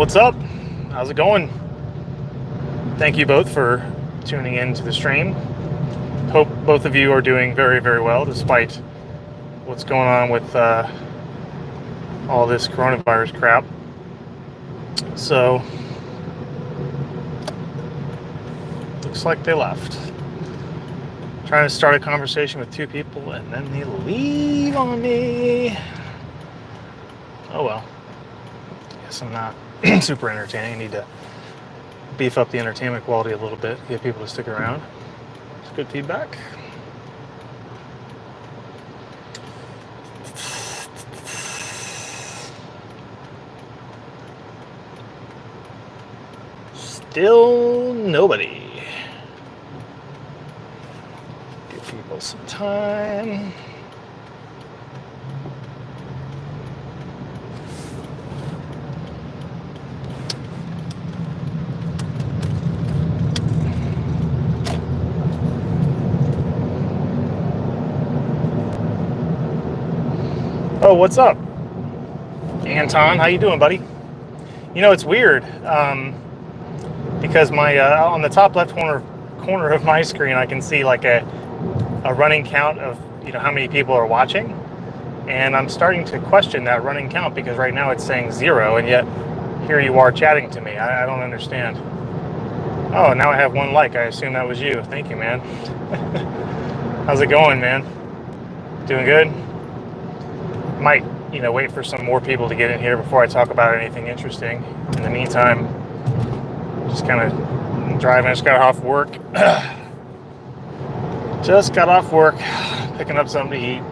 What's up? How's it going? Thank you both for tuning in to the stream. Hope both of you are doing very, very well despite what's going on with all this coronavirus crap. So, looks like they left. Trying to start a conversation with two people and then they leave on me. Oh well. Guess I'm not super entertaining. I need to beef up the entertainment quality a little bit, get people to stick around. It's good feedback. Still nobody. Give people some time. Oh, what's up? Anton, how you doing, buddy? You know, it's weird because my on the top left corner of my screen, I can see like a running count of how many people are watching, and I'm starting to question that running count because right now it's saying 0, and yet here you are chatting to me. I don't understand. Oh, now I have 1 like. I assume that was you. Thank you, man. How's it going, man? Doing good? Might wait for some more people to get in here before I talk about anything interesting. In the meantime, just kind of driving. I just got off work. Just got off work, picking up something to eat.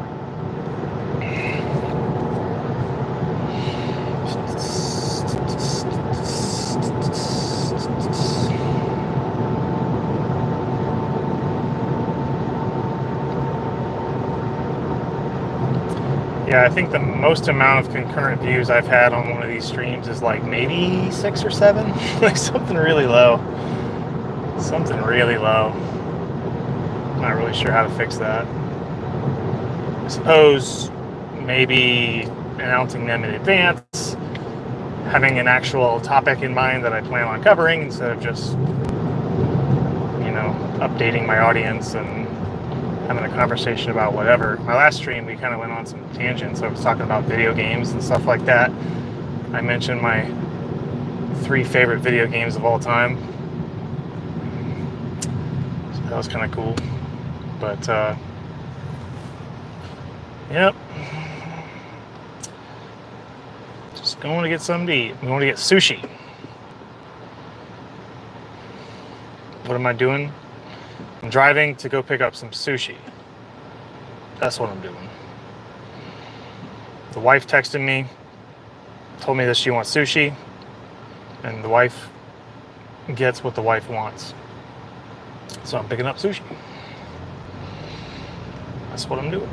Yeah, I think the most amount of concurrent views I've had on one of these streams is like maybe 6 or 7, like something really low. Something really low. Not really sure how to fix that. I suppose maybe announcing them in advance, having an actual topic in mind that I plan on covering instead of just, updating my audience and having a conversation about whatever. My last stream, we kind of went on some tangents. I was talking about video games and stuff like that. I mentioned my 3 favorite video games of all time. So that was kind of cool. But, yep. Just going to get something to eat. I'm going to get sushi. What am I doing? I'm driving to go pick up some sushi. That's what I'm doing. The wife texted me, told me that she wants sushi, and the wife gets what the wife wants. So I'm picking up sushi. That's what I'm doing.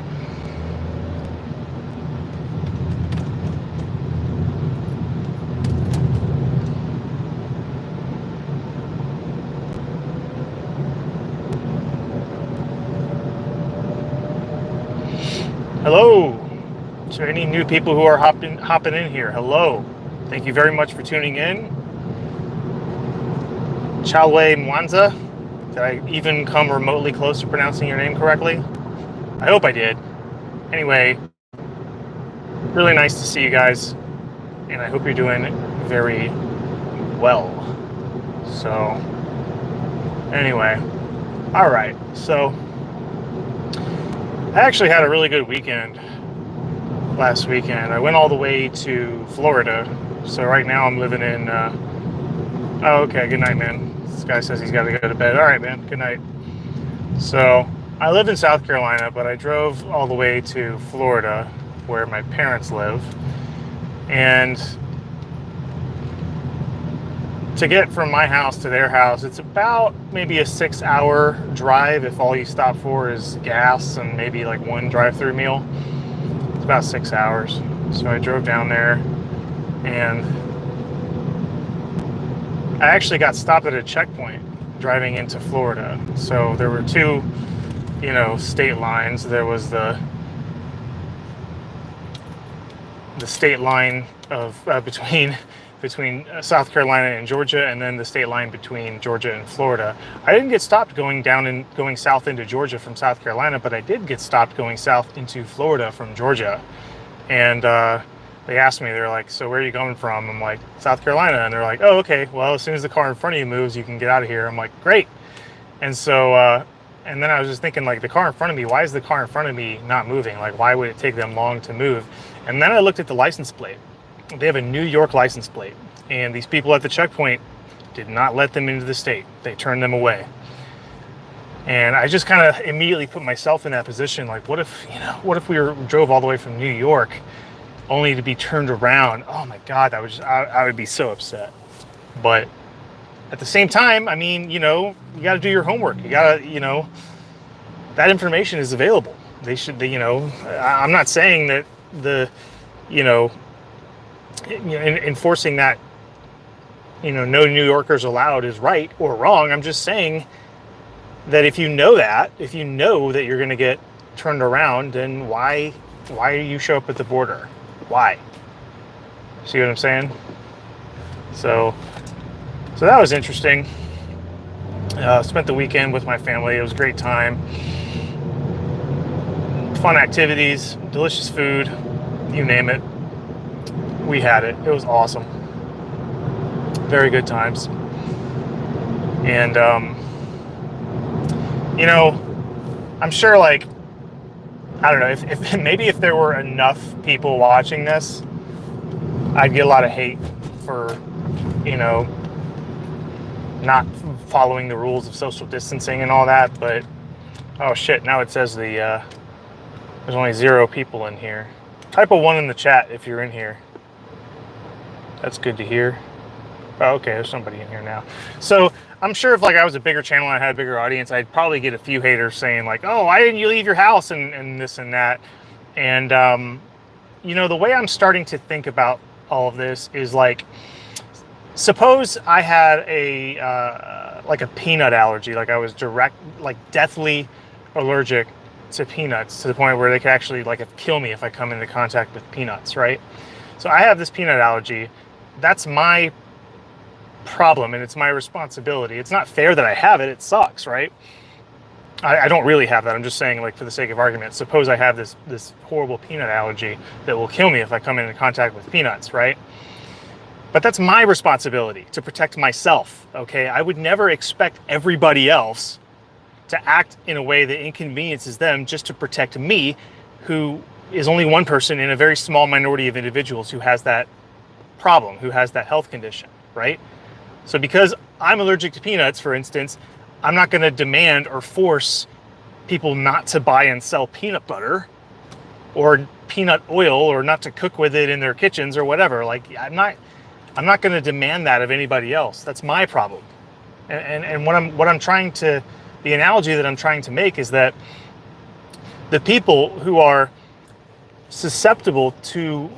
Hello. Is there any new people who are hopping in here? Hello. Thank you very much for tuning in. Chalwe Mwanza. Did I even come remotely close to pronouncing your name correctly? I hope I did. Anyway, really nice to see you guys, and I hope you're doing very well. So, anyway, all right. So, I actually had a really good weekend last weekend. I went all the way to Florida. So right now I'm living in, oh, okay, good night, man. This guy says he's got to go to bed. All right, man, good night. So I live in South Carolina, but I drove all the way to Florida where my parents live. And to get from my house to their house, it's about maybe a 6-hour drive if all you stop for is gas and maybe like 1 drive-through meal. It's about 6 hours. So I drove down there, and I actually got stopped at a checkpoint driving into Florida. So there were 2, state lines. There was the state line of between between South Carolina and Georgia, and then the state line between Georgia and Florida. I didn't get stopped going south into Georgia from South Carolina, but I did get stopped going south into Florida from Georgia. And they asked me, they're like, so where are you coming from? I'm like, South Carolina. And they're like, oh, okay, well, as soon as the car in front of you moves, you can get out of here. I'm like, great. And so, and then I was just thinking, like, the car in front of me, why is the car in front of me not moving? Like, why would it take them long to move? And then I looked at the license plate. They have a New York license plate, and these people at the checkpoint did not let them into the state. They turned them away. And I just kind of immediately put myself in that position. Like, what if we drove all the way from New York only to be turned around? Oh my God, I would be so upset. But at the same time, I mean, you got to do your homework. You got to, that information is available. They should, I'm not saying that enforcing that, no New Yorkers allowed is right or wrong. I'm just saying that if you know that you're going to get turned around, then why do you show up at the border? Why? See what I'm saying? So that was interesting. Spent the weekend with my family. It was a great time. Fun activities, delicious food, you name it. We had it. It was awesome. Very good times. And, I'm sure, like, I don't know, if maybe if there were enough people watching this, I'd get a lot of hate for, not following the rules of social distancing and all that. But, oh shit, now it says there's only 0 people in here. Type a 1 in the chat if you're in here. That's good to hear. Oh, okay, there's somebody in here now. So I'm sure if like I was a bigger channel and I had a bigger audience, I'd probably get a few haters saying like, oh, why didn't you leave your house and this and that. And, the way I'm starting to think about all of this is like, suppose I had a peanut allergy, like I was deathly allergic to peanuts to the point where they could actually kill me if I come into contact with peanuts, right? So I have this peanut allergy. That's my problem and it's my responsibility. It's not fair that I have it. It sucks, right? I don't really have that. I'm just saying, like, for the sake of argument, suppose I have this horrible peanut allergy that will kill me if I come into contact with peanuts, right? But that's my responsibility to protect myself, okay? I would never expect everybody else to act in a way that inconveniences them just to protect me, who is only one person in a very small minority of individuals who has that problem, who has that health condition, right? So because I'm allergic to peanuts, for instance, I'm not going to demand or force people not to buy and sell peanut butter or peanut oil or not to cook with it in their kitchens or whatever. Like, I'm not going to demand that of anybody else. That's my problem. And the analogy that I'm trying to make is that the people who are susceptible to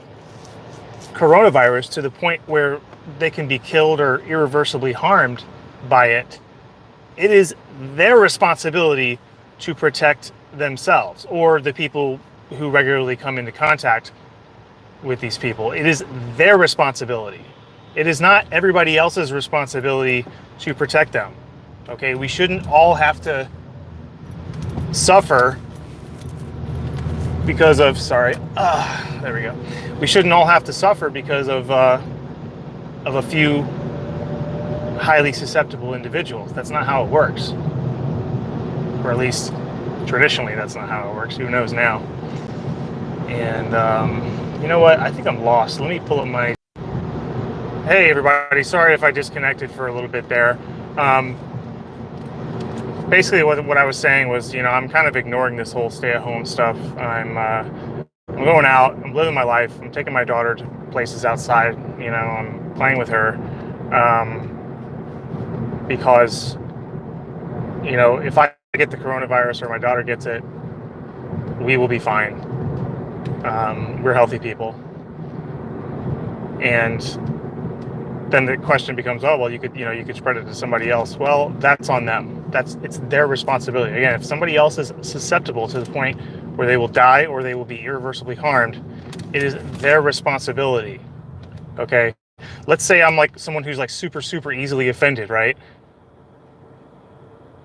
coronavirus to the point where they can be killed or irreversibly harmed by it, it is their responsibility to protect themselves or the people who regularly come into contact with these people. It is their responsibility. It is not everybody else's responsibility to protect them. Okay, we shouldn't all have to suffer because of, there we go. We shouldn't all have to suffer because of a few highly susceptible individuals. That's not how it works. Or at least traditionally, that's not how it works. Who knows now? And you know what? I think I'm lost. Let me pull up my... Hey, everybody. Sorry if I disconnected for a little bit there. Basically, what I was saying was, I'm kind of ignoring this whole stay-at-home stuff. I'm going out. I'm living my life. I'm taking my daughter to places outside. I'm playing with her. Because, if I get the coronavirus or my daughter gets it, we will be fine. We're healthy people. And then the question becomes, oh, well, you could spread it to somebody else. Well, that's on them. It's their responsibility. Again, if somebody else is susceptible to the point where they will die or they will be irreversibly harmed, it is their responsibility. Okay? let's say I'm like someone who's like super easily offended, right?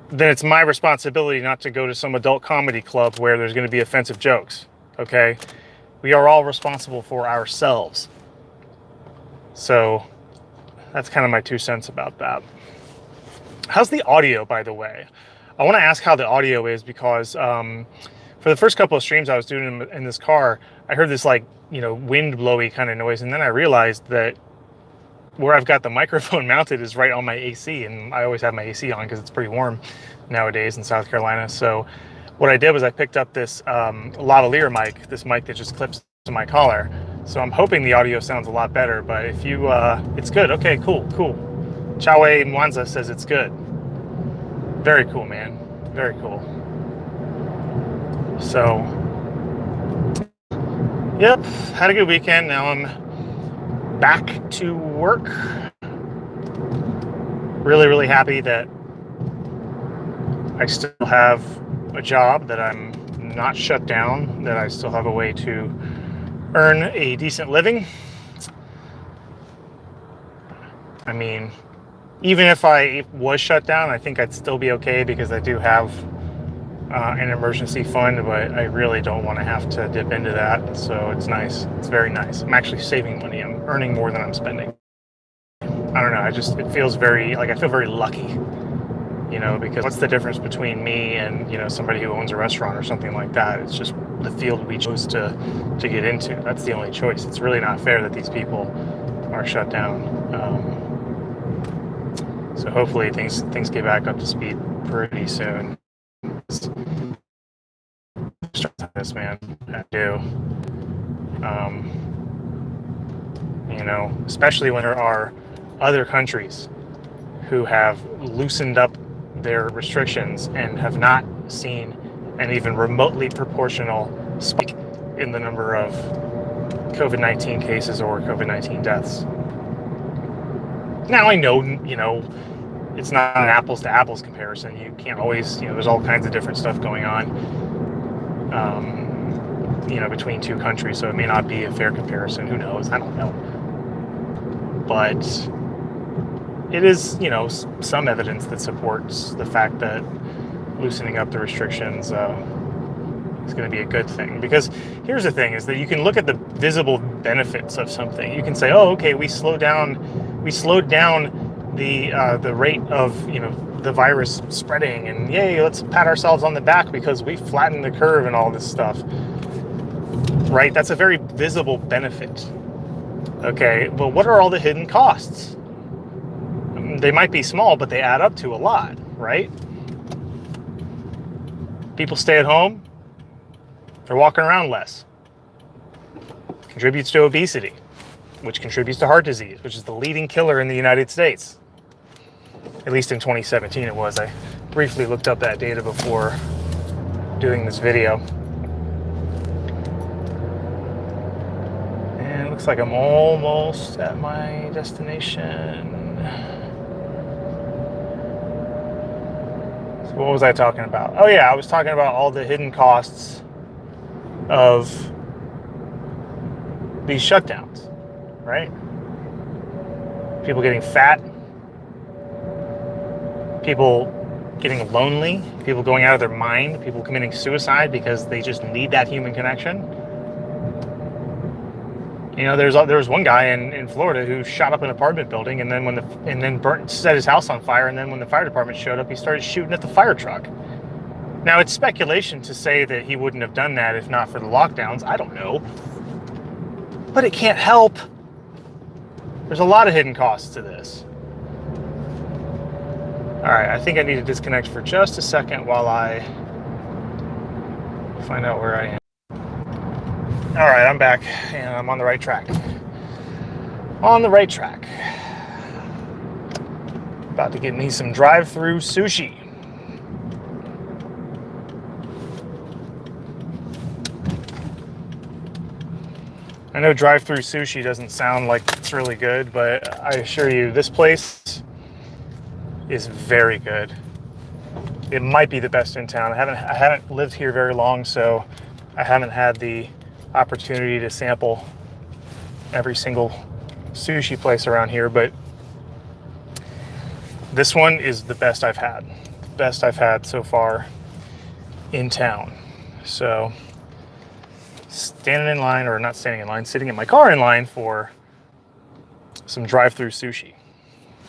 Then it's my responsibility not to go to some adult comedy club where there's going to be offensive jokes. Okay, we are all responsible for ourselves. So that's kind of my 2 cents about that. How's the audio, by the way? I want to ask how the audio is because for the first couple of streams I was doing in this car, I heard this like, wind blowy kind of noise. And then I realized that where I've got the microphone mounted is right on my AC. And I always have my AC on because it's pretty warm nowadays in South Carolina. So what I did was I picked up this lavalier mic, this mic that just clips to my collar. So I'm hoping the audio sounds a lot better, but if you, it's good. Okay, cool. Chawe Mwanza says it's good. Very cool, man. Very cool. So, yep, had a good weekend. Now I'm back to work. Really happy that I still have a job, that I'm not shut down, that I still have a way to earn a decent living. I mean, even if I was shut down, I think I'd still be okay because I do have an emergency fund, but I really don't want to have to dip into that. So it's nice. It's very nice. I'm actually saving money. I'm earning more than I'm spending. I don't know. It feels very, I feel very lucky, because what's the difference between me and, somebody who owns a restaurant or something like that? It's just the field we chose to get into. That's the only choice. It's really not fair that these people are shut down. So hopefully things get back up to speed pretty soon. This, man, I do. Especially when there are other countries who have loosened up their restrictions and have not seen an even remotely proportional spike in the number of COVID-19 cases or COVID-19 deaths. Now I know, it's not an apples to apples comparison. You can't always, there's all kinds of different stuff going on, between two countries. So it may not be a fair comparison. Who knows? I don't know. But it is, some evidence that supports the fact that loosening up the restrictions is going to be a good thing. Because here's the thing, is that you can look at the visible benefits of something. You can say, oh, okay, we slowed down the rate of the virus spreading, and yay, let's pat ourselves on the back because we flattened the curve and all this stuff, right? That's a very visible benefit. Okay, but what are all the hidden costs? They might be small, but they add up to a lot, right? People stay at home, they're walking around less. Contributes to obesity, which contributes to heart disease, which is the leading killer in the United States. At least in 2017 it was. I briefly looked up that data before doing this video. And it looks like I'm almost at my destination. So what was I talking about? Oh yeah, I was talking about all the hidden costs of these shutdowns, right? People getting fat, people getting lonely, people going out of their mind, people committing suicide because they just need that human connection. There was one guy in Florida who shot up an apartment building and then set his house on fire, and then when the fire department showed up, he started shooting at the fire truck. Now, it's speculation to say that he wouldn't have done that if not for the lockdowns. I don't know. But it can't help. There's a lot of hidden costs to this. All right, I think I need to disconnect for just a second while I find out where I am. All right, I'm back, and I'm on the right track. On the right track. About to get me some drive-through sushi. I know drive-through sushi doesn't sound like it's really good, but I assure you, this place is very good. It might be the best in town. I haven't lived here very long, so I haven't had the opportunity to sample every single sushi place around here, but this one is the best I've had. The best I've had so far in town. So standing in line, or not standing in line, sitting in my car in line for some drive-through sushi.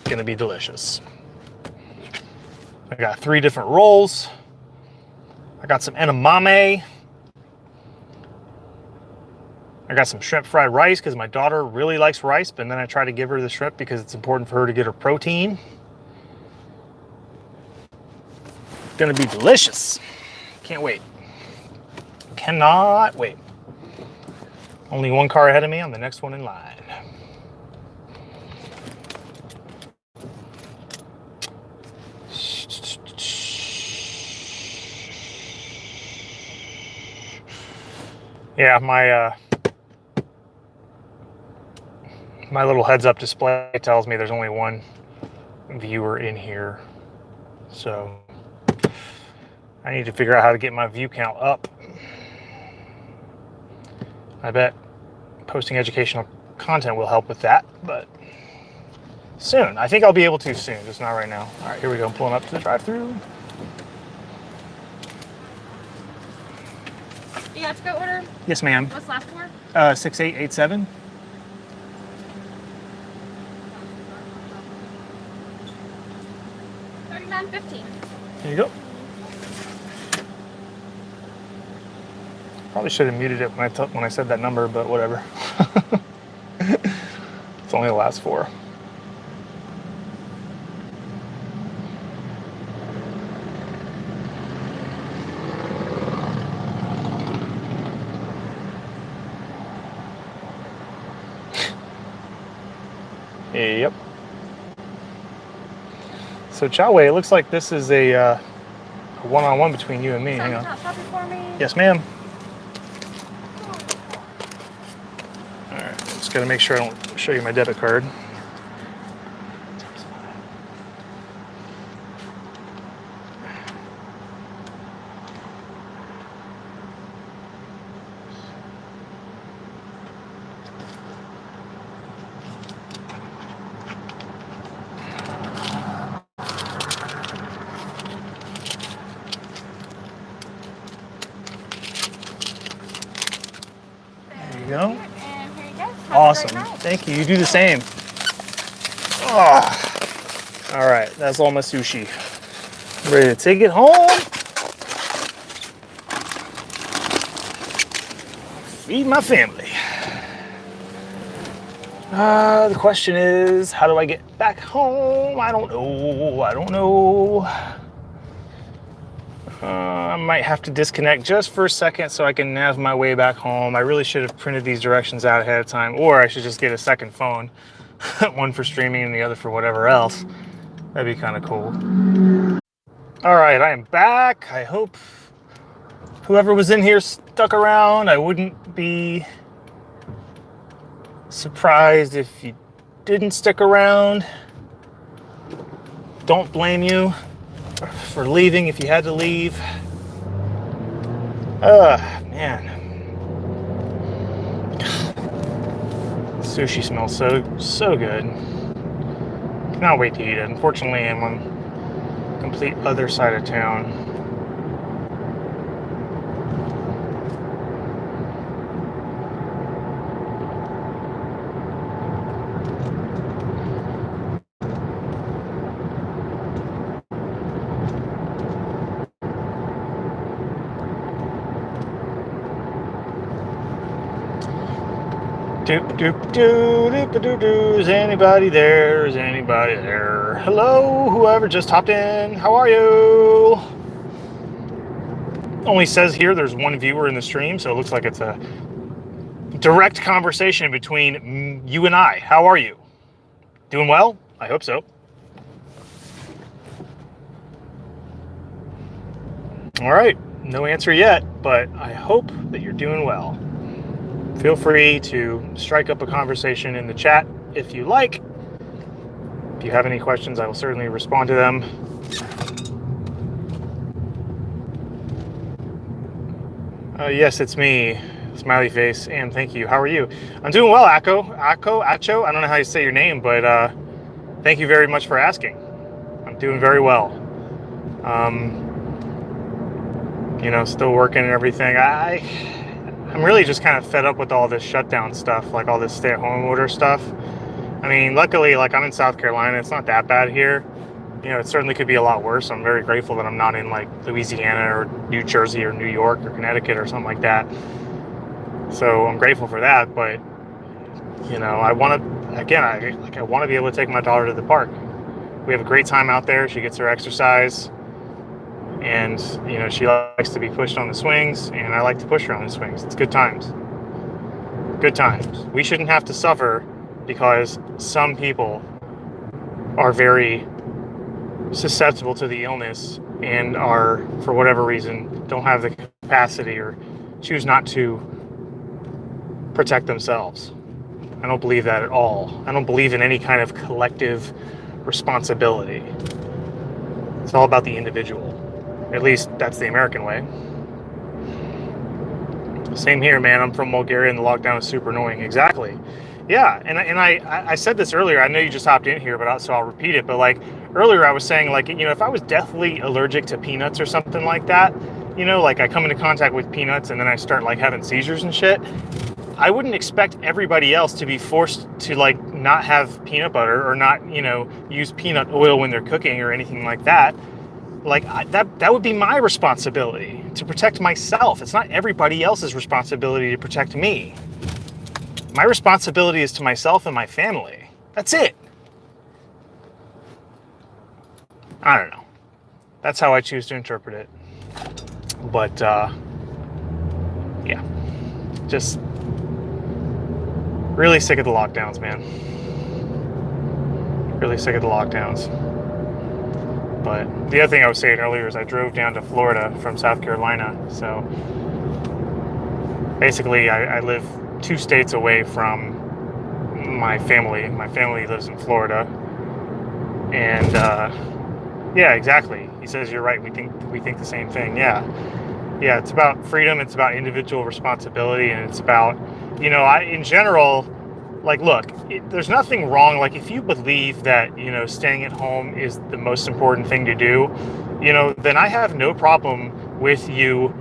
Gonna be delicious. I got 3 different rolls. I got some edamame. I got some shrimp fried rice because my daughter really likes rice, but then I try to give her the shrimp because it's important for her to get her protein. Gonna be delicious. Can't wait. Cannot wait. Only one car ahead of me. I'm the next one in line. Yeah, my little heads-up display tells me there's only one viewer in here. So I need to figure out how to get my view count up. I bet posting educational content will help with that, but soon. I think I'll be able to soon, just not right now. All right, here we go. I'm pulling up to the drive-thru. You got to go order? Yes, ma'am. What's last four? 6887. $39.50. There you go. Probably should have muted it when I said that number, but whatever. It's only the last 4. Yep. So Chowway, it looks like this is a one-on-one between you and me. Hang on. For me? Yes, ma'am. All right, just gotta make sure I don't show you my debit card. Go. And here you go. Have Awesome. Thank you. You do the same. Oh. All right. That's all my sushi. Ready to take it home. Feed my family. The question is, how do I get back home? I don't know. I might have to disconnect just for a second so I can nav my way back home. I really should have printed these directions out ahead of time, or I should just get a second phone. One for streaming and the other for whatever else. That'd be kind of cool. All right, I am back. I hope whoever was in here stuck around. I wouldn't be surprised if you didn't stick around. Don't blame you for leaving if you had to leave. Man. Sushi smells so good. Cannot wait to eat it. Unfortunately, I'm on the complete other side of town. Is anybody there? Is anybody there? Hello, whoever just hopped in. How are you? Only says here there's one viewer in the stream, so it looks like it's a direct conversation between you and I. How are you? Doing well? I hope so. All right, no answer yet, but I hope that you're doing well. Feel free to strike up a conversation in the chat if you like. If you have any questions, I will certainly respond to them. Yes, it's me. Smiley face, and thank you. How are you? I'm doing well, Acho. I don't know how you say your name, but thank you very much for asking. I'm doing very well. Still working and everything. I'm really just kind of fed up with all this shutdown stuff, like all this stay-at-home order stuff. I mean, luckily, like I'm in South Carolina, it's not that bad here. It certainly could be a lot worse. I'm very grateful that I'm not in like Louisiana or New Jersey or New York or Connecticut or something like that. So I'm grateful for that, but I want to be able to take my daughter to the park. We have a great time out there. She gets her exercise, and she likes to be pushed on the swings, and I like to push her on the swings. It's good times. Good times. We shouldn't have to suffer because some people are very susceptible to the illness and are, for whatever reason, don't have the capacity or choose not to protect themselves. I don't believe that at all. I don't believe in any kind of collective responsibility. It's all about the individual. At least that's the American way. Same here, man. I'm from Bulgaria and the lockdown is super annoying. Exactly. Yeah, and I said this earlier. I know you just hopped in here, so I'll repeat it. But like earlier, I was saying like if I was deathly allergic to peanuts or something like that, like I come into contact with peanuts and then I start like having seizures and shit. I wouldn't expect everybody else to be forced to like not have peanut butter or not use peanut oil when they're cooking or anything like that. Like that would be my responsibility to protect myself. It's not everybody else's responsibility to protect me. My responsibility is to myself and my family. That's it. I don't know. That's how I choose to interpret it. But, yeah. Just really sick of the lockdowns, man. Really sick of the lockdowns. But the other thing I was saying earlier is I drove down to Florida from South Carolina. So basically, I live 2 states away from my family. My family lives in Florida, and yeah, exactly. He says you're right. We think the same thing. Yeah. It's about freedom. It's about individual responsibility, and it's about in general. Like, look, there's nothing wrong. Like, if you believe that staying at home is the most important thing to do, then I have no problem with you.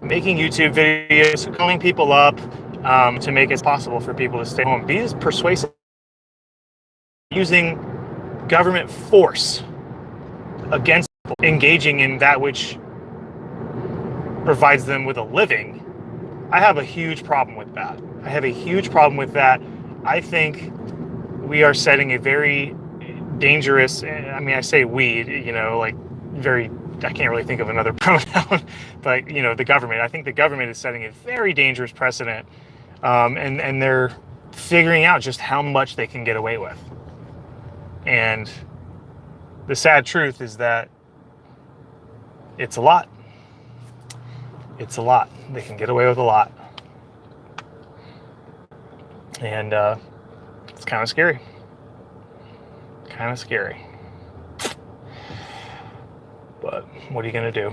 Making YouTube videos, calling people up to make it possible for people to stay home. Be as persuasive, using government force against people, engaging in that which provides them with a living. I have a huge problem with that. I think we are setting a very dangerous, I say we, very, I can't really think of another pronoun, but the government. I think the government is setting a very dangerous precedent, and they're figuring out just how much they can get away with. And the sad truth is that it's a lot. It's a lot. They can get away with a lot, and it's kind of scary. But what are you going to do?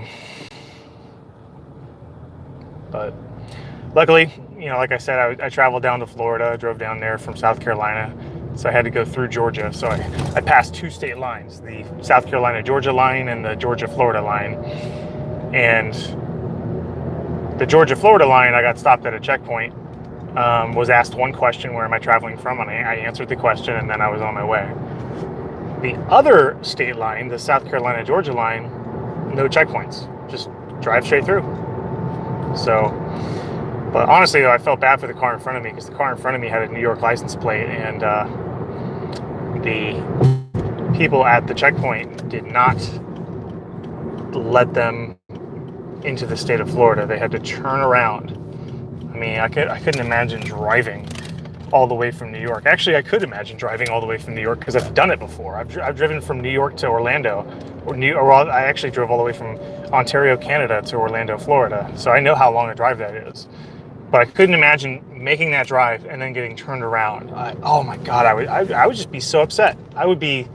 But luckily, like I said, I traveled down to Florida, drove down there from South Carolina. So I had to go through Georgia. So I passed 2 state lines, the South Carolina-Georgia line and the Georgia-Florida line. And the Georgia-Florida line, I got stopped at a checkpoint, was asked one question, where am I traveling from? And I answered the question, and then I was on my way. The other state line, the South Carolina-Georgia line, no checkpoints, just drive straight through. So, but honestly though, I felt bad for the car in front of me, because the car in front of me had a New York license plate, and the people at the checkpoint did not let them into the state of Florida. They had to turn around. I mean, I couldn't imagine driving all the way from New York. Actually, I could imagine driving all the way from New York, because I've done it before. I've driven from New York to Orlando, or I actually drove all the way from Ontario, Canada to Orlando, Florida. So I know how long a drive that is. But I couldn't imagine making that drive and then getting turned around. Oh my God, I would just be so upset. I would be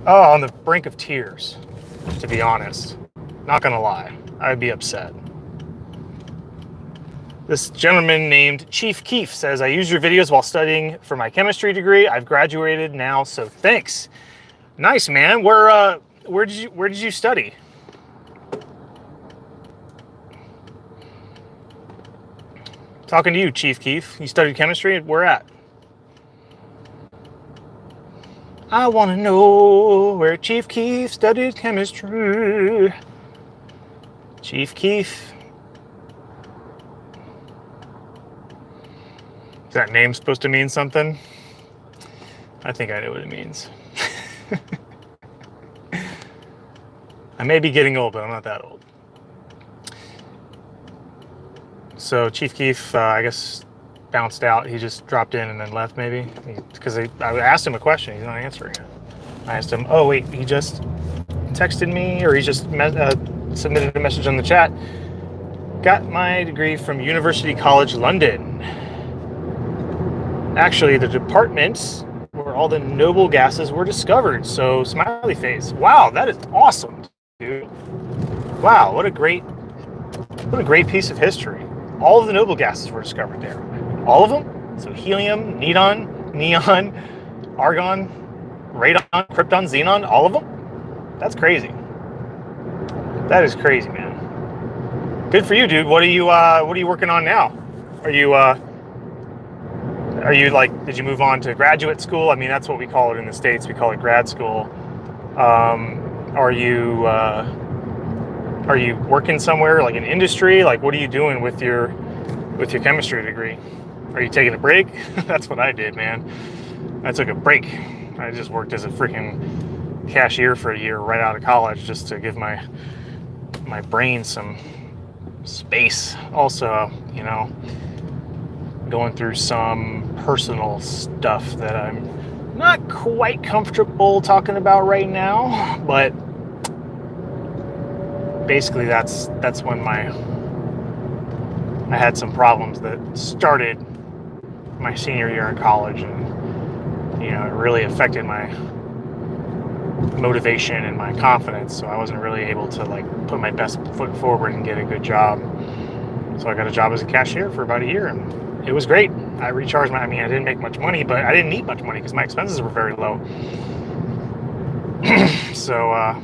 on the brink of tears, to be honest. Not gonna lie, I'd be upset. This gentleman named Chief Keef says, I use your videos while studying for my chemistry degree. I've graduated now, so thanks. Nice, man. Where did you study? Talking to you, Chief Keef. You studied chemistry? Where at? I want to know where Chief Keef studied chemistry. Chief Keef. Is that name supposed to mean something? I think I know what it means. I may be getting old, but I'm not that old. So Chief Keef, I guess, bounced out. He just dropped in and then left, maybe? Because I asked him a question. He's not answering it. I asked him, oh, wait, he just texted me, or he just submitted a message on the chat. Got my degree from University College London. Actually, the department where all the noble gases were discovered. So, smiley face. Wow, that is awesome, dude. Wow, what a great piece of history. All of the noble gases were discovered there. All of them. So helium, neon, argon, radon, krypton, xenon, all of them. That's crazy. That is crazy, man. Good for you, dude. What are you working on now? Are you like, did you move on to graduate school? I mean, that's what we call it in the States. We call it grad school. Are you working somewhere, like an industry? Like, what are you doing with your chemistry degree? Are you taking a break? That's what I did, man. I took a break. I just worked as a freaking cashier for a year right out of college just to give my brain some space. Also, you know, going through some personal stuff that I'm not quite comfortable talking about right now, but basically that's when I had some problems that started my senior year in college, and you know, it really affected my motivation and my confidence, so I wasn't really able to like put my best foot forward and get a good job. So I got a job as a cashier for about a year, and it was great. I recharged I didn't make much money, but I didn't need much money because my expenses were very low. So I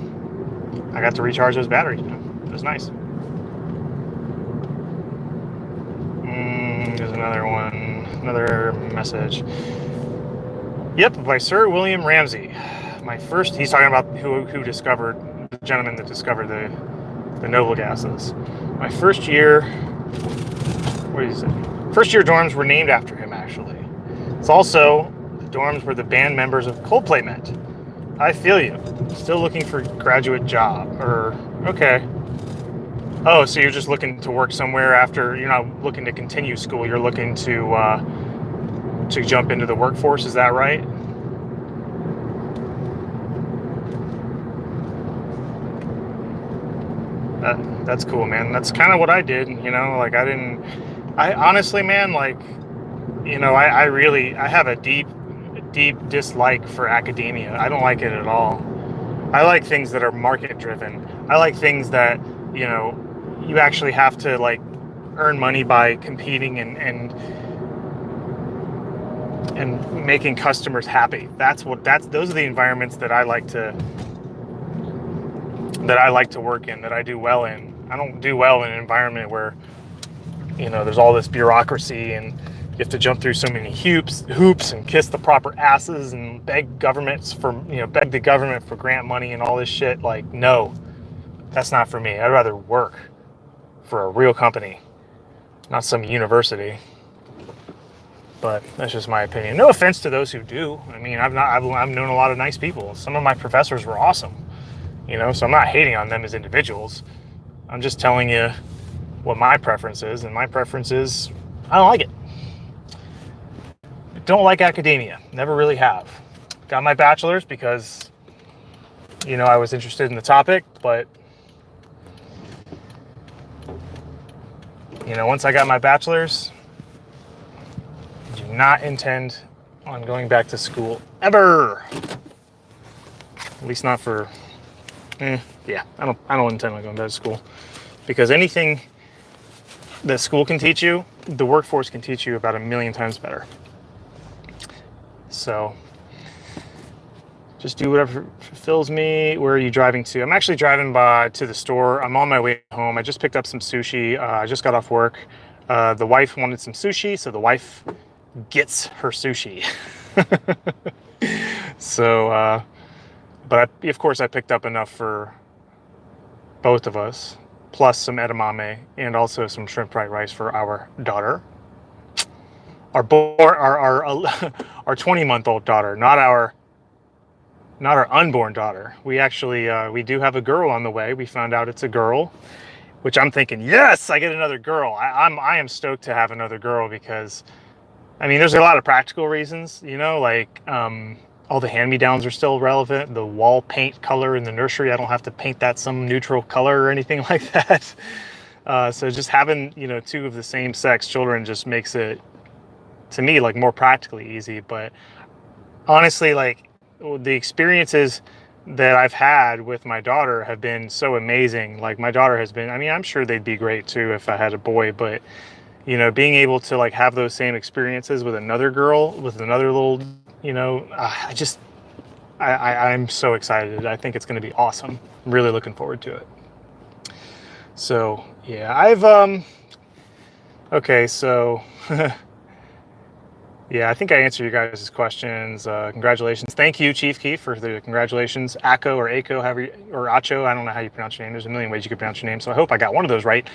got to recharge those batteries. It was nice. There's another message. Yep, by Sir William Ramsay. He's talking about who discovered, the gentleman that discovered the noble gases. My first year dorms were named after him, actually. It's also the dorms where the band members of Coldplay met. I feel you. Still looking for a graduate job, okay. Oh, so you're just looking to work somewhere after, you're not looking to continue school, you're looking to jump into the workforce, is that right? That's cool, man. That's kind of what I did, you know, like I honestly, man, like, you know, I have a deep dislike for academia. I don't like it at all. I like things that are market driven. I like things that, you know, you actually have to like earn money by competing and making customers happy. Those are the environments that I like to work in, that I do well in. I don't do well in an environment where, you know, there's all this bureaucracy and you have to jump through so many hoops and kiss the proper asses and beg the government for grant money and all this shit. Like, no, that's not for me. I'd rather work for a real company, not some university. But that's just my opinion. No offense to those who do. I mean, I've known a lot of nice people. Some of my professors were awesome, you know, so I'm not hating on them as individuals. I'm just telling you what my preference is, and my preference is I don't like it. I don't like academia. Never really have. Got my bachelor's because, you know, I was interested in the topic, but, you know, once I got my bachelor's, I do not intend on going back to school ever. At least not for, yeah, I don't intend on going back to school, because anything that school can teach you, the workforce can teach you about 1,000,000 times better. So just do whatever fulfills me. Where are you driving to? I'm actually driving to the store. I'm on my way home. I just picked up some sushi. I just got off work. The wife wanted some sushi, so the wife gets her sushi. So, but of course I picked up enough for both of us, plus some edamame and also some shrimp fried rice for our daughter. Our 20-month-old daughter, not our unborn daughter. We actually we do have a girl on the way. We found out it's a girl, which I'm thinking, yes, I get another girl. I am stoked to have another girl because, I mean, there's a lot of practical reasons, you know, like all the hand-me-downs are still relevant. The wall paint color in the nursery, I don't have to paint that some neutral color or anything like that. So just having, you know, 2 of the same sex children just makes it, to me, like more practically easy. But honestly, like, the experiences that I've had with my daughter have been so amazing. Like, my daughter has been, I mean, I'm sure they'd be great too if I had a boy, but you know, being able to like have those same experiences with another girl, with another little, you know, I'm so excited. I think it's going to be awesome. I'm really looking forward to it. So yeah, okay, so yeah, I think I answered your guys' questions. Congratulations. Thank you, Chief Keef, for the congratulations. Akko or Ako, or Acho, I don't know how you pronounce your name. There's a million ways you could pronounce your name, so I hope I got one of those right.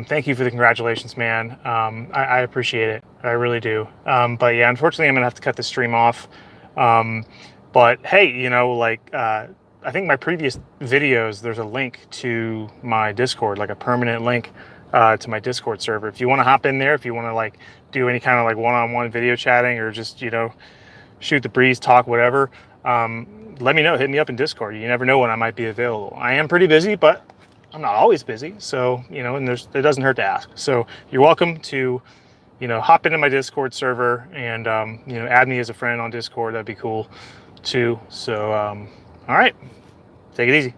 Thank you for the congratulations, man. I appreciate it. I really do. But yeah, unfortunately, I'm going to have to cut the stream off. But hey, you know, like, I think my previous videos, there's a link to my Discord, like a permanent link to my Discord server. If you want to hop in there, if you want to like do any kind of like one-on-one video chatting or just, you know, shoot the breeze, talk, whatever, let me know. Hit me up in Discord. You never know when I might be available. I am pretty busy, but I'm not always busy. So, you know, and it doesn't hurt to ask. So you're welcome to, you know, hop into my Discord server and, you know, add me as a friend on Discord. That'd be cool too. So, all right, take it easy.